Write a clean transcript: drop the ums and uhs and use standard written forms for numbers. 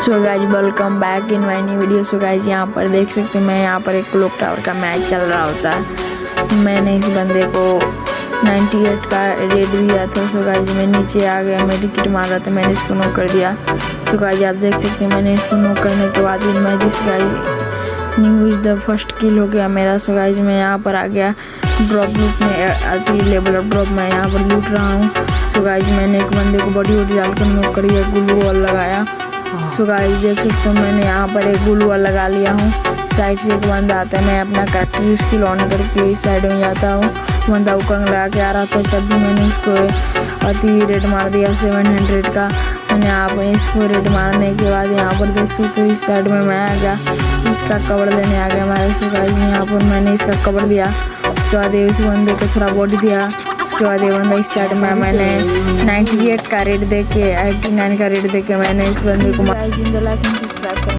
So guys welcome back in my new video. So guys यहाँ पर देख सकते हो मैं यहाँ पर एक क्लॉक टावर का मैच चल रहा होता है। मैंने इस बंदे को 98 का रेट दिया था। सो गाइज मैं नीचे आ गया, मैं टिकट मार रहा था, मैंने इसको नॉक कर दिया। सो गाइज आप देख सकते हैं मैंने इसको नॉक करने के बाद मैं जिस guys new is the first kill हो गया मेरा। सो गाइज मैं यहाँ पर आ गया ड्रॉप लूट में, लेवल ऑफ ड्रॉप मैं यहाँ पर लूट रहा हूँ। सो गाइज मैंने एक बंदे को बॉडी वॉडी डालकर नॉक कर दिया, ग्लू वॉल लगाया। सो गाइस देख सकते हो मैंने यहाँ पर एक ग्लू वॉल लगा लिया हूँ। साइड से एक बंदा आता है, मैं अपना कैरेक्टर स्किल ऑन करके इस साइड में जाता हूँ। बंदा उकंग लगा के आ रहा था, तब भी मैंने उसको अति रेट मार दिया 700 का। मैंने यहाँ पर इसको रेट मारने के बाद यहाँ पर देख सकते हो इस साइड में मैं आ गया, इसका कवर देने आ गया मैं। सो गाइस यहाँ पर मैंने इसका कवर दिया, उसके बाद इस बंदे को थोड़ा बॉडी दिया। उसके बाद ये बंदा इस साइड में मैंने 98 का रेट दे के 89 का रेट दे के मैंने इस बंदे को